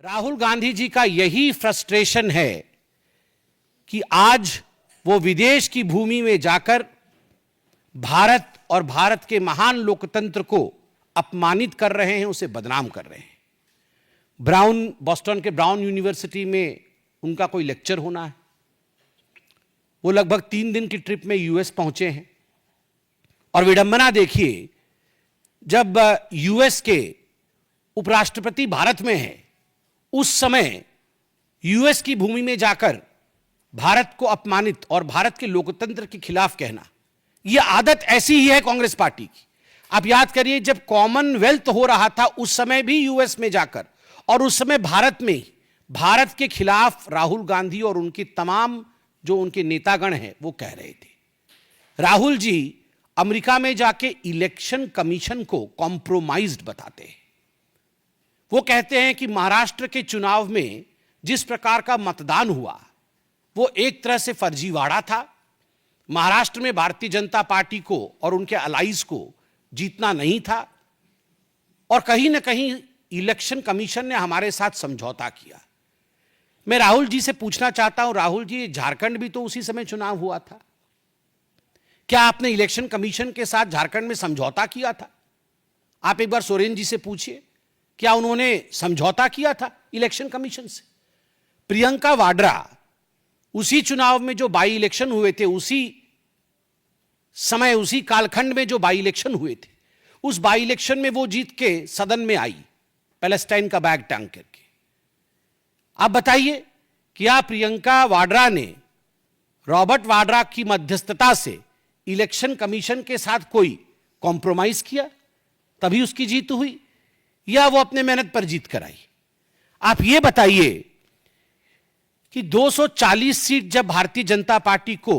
राहुल गांधी जी का यही फ्रस्ट्रेशन है कि आज वो विदेश की भूमि में जाकर भारत और भारत के महान लोकतंत्र को अपमानित कर रहे हैं, उसे बदनाम कर रहे हैं। बॉस्टन के ब्राउन यूनिवर्सिटी में उनका कोई लेक्चर होना है। वो लगभग 3 दिन की ट्रिप में यूएस पहुंचे हैं और विडंबना देखिए, जब यूएस के उपराष्ट्रपति भारत में है, उस समय यूएस की भूमि में जाकर भारत को अपमानित और भारत के लोकतंत्र के खिलाफ कहना, यह आदत ऐसी ही है कांग्रेस पार्टी की। आप याद करिए, जब कॉमनवेल्थ हो रहा था उस समय भी यूएस में जाकर और उस समय भारत में भारत के खिलाफ राहुल गांधी और उनके तमाम जो उनके नेतागण हैं वो कह रहे थे। राहुल जी अमेरिका में जाके इलेक्शन कमीशन को कॉम्प्रोमाइज्ड बताते हैं। वो कहते हैं कि महाराष्ट्र के चुनाव में जिस प्रकार का मतदान हुआ वो एक तरह से फर्जीवाड़ा था। महाराष्ट्र में भारतीय जनता पार्टी को और उनके अलाइज को जीतना नहीं था और कहीं ना कहीं इलेक्शन कमीशन ने हमारे साथ समझौता किया। मैं राहुल जी से पूछना चाहता हूं, राहुल जी, झारखंड भी तो उसी समय चुनाव हुआ था, क्या आपने इलेक्शन कमीशन के साथ झारखंड में समझौता किया था? आप एक बार सोरेन जी से पूछिए, क्या उन्होंने समझौता किया था इलेक्शन कमीशन से? प्रियंका वाड्रा, उसी चुनाव में जो बाई इलेक्शन हुए थे, उसी समय उसी कालखंड में जो बाई इलेक्शन हुए थे, उस बाई इलेक्शन में वो जीत के सदन में आई पैलेस्टाइन का बैग टांग करके। आप बताइए, क्या प्रियंका वाड्रा ने रॉबर्ट वाड्रा की मध्यस्थता से इलेक्शन कमीशन के साथ कोई कॉम्प्रोमाइज किया तभी उसकी जीत हुई, या वो अपने मेहनत पर जीत कर आई? आप ये बताइए कि 240 सीट जब भारतीय जनता पार्टी को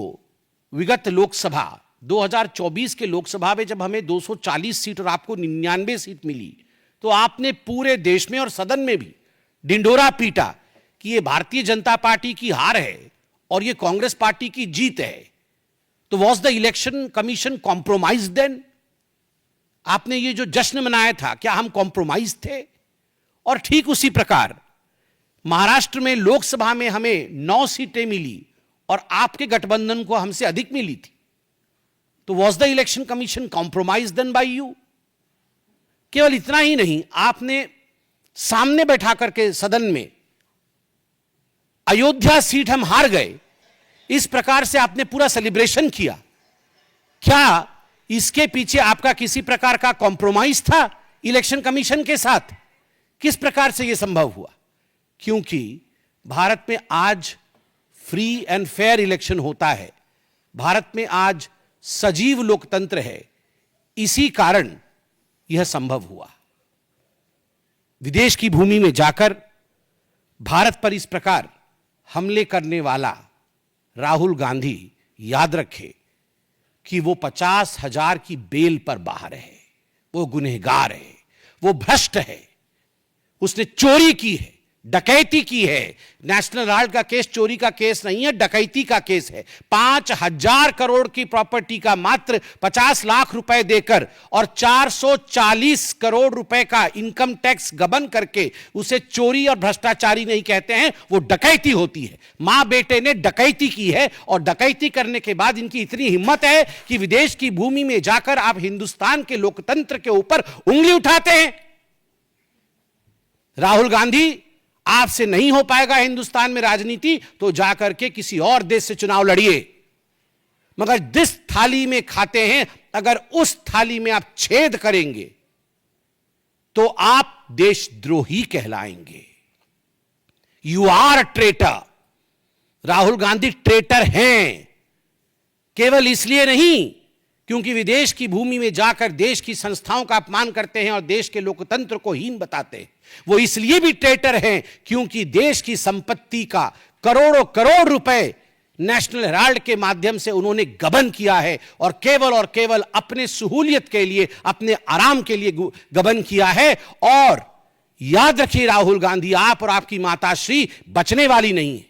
विगत लोकसभा 2024 के लोकसभा में जब हमें 240 सीट और आपको 99 सीट मिली, तो आपने पूरे देश में और सदन में भी ढिंढोरा पीटा कि ये भारतीय जनता पार्टी की हार है और ये कांग्रेस पार्टी की जीत है। तो was the election commission compromise then? आपने ये जो जश्न मनाया था, क्या हम कॉम्प्रोमाइज थे? और ठीक उसी प्रकार महाराष्ट्र में लोकसभा में हमें 9 सीटें मिली और आपके गठबंधन को हमसे अधिक मिली थी। तो was the election commission compromise then by you? केवल इतना ही नहीं, आपने सामने बैठा करके सदन में अयोध्या सीट हम हार गए, इस प्रकार से आपने पूरा सेलिब्रेशन किया। क्या इसके पीछे आपका किसी प्रकार का कॉम्प्रोमाइज था इलेक्शन कमीशन के साथ? किस प्रकार से यह संभव हुआ? क्योंकि भारत में आज फ्री एंड फेयर इलेक्शन होता है, भारत में आज सजीव लोकतंत्र है, इसी कारण यह संभव हुआ। विदेश की भूमि में जाकर भारत पर इस प्रकार हमले करने वाला राहुल गांधी याद रखे कि वो 50,000 की बेल पर बाहर है, वो गुनहगार है, वो भ्रष्ट है, उसने चोरी की है, डकैती की है। नेशनल हेराल्ड का केस चोरी का केस नहीं है, डकैती का केस है। 5,000 करोड़ की प्रॉपर्टी का मात्र 50 लाख रुपए देकर और 440 करोड़ रुपए का इनकम टैक्स गबन करके उसे चोरी और भ्रष्टाचारी नहीं कहते हैं, वो डकैती होती है। मां बेटे ने डकैती की है और डकैती करने के बाद इनकी इतनी हिम्मत है कि विदेश की भूमि में जाकर आप हिंदुस्तान के लोकतंत्र के ऊपर उंगली उठाते हैं। राहुल गांधी, आपसे नहीं हो पाएगा हिंदुस्तान में राजनीति, तो जाकर के किसी और देश से चुनाव लड़िए, मगर जिस थाली में खाते हैं अगर उस थाली में आप छेद करेंगे तो आप देशद्रोही कहलाएंगे। You are traitor. Rahul Gandhi traitor हैं, केवल इसलिए नहीं क्योंकि विदेश की भूमि में जाकर देश की संस्थाओं का अपमान करते हैं और देश के लोकतंत्र को हीन बताते हैं, वो इसलिए भी ट्रेटर हैं क्योंकि देश की संपत्ति का करोड़ों करोड़ रुपए नेशनल हेराल्ड के माध्यम से उन्होंने गबन किया है और केवल अपने सहूलियत के लिए, अपने आराम के लिए गबन किया है। और याद रखिए राहुल गांधी, आप और आपकी माताश्री बचने वाली नहीं है।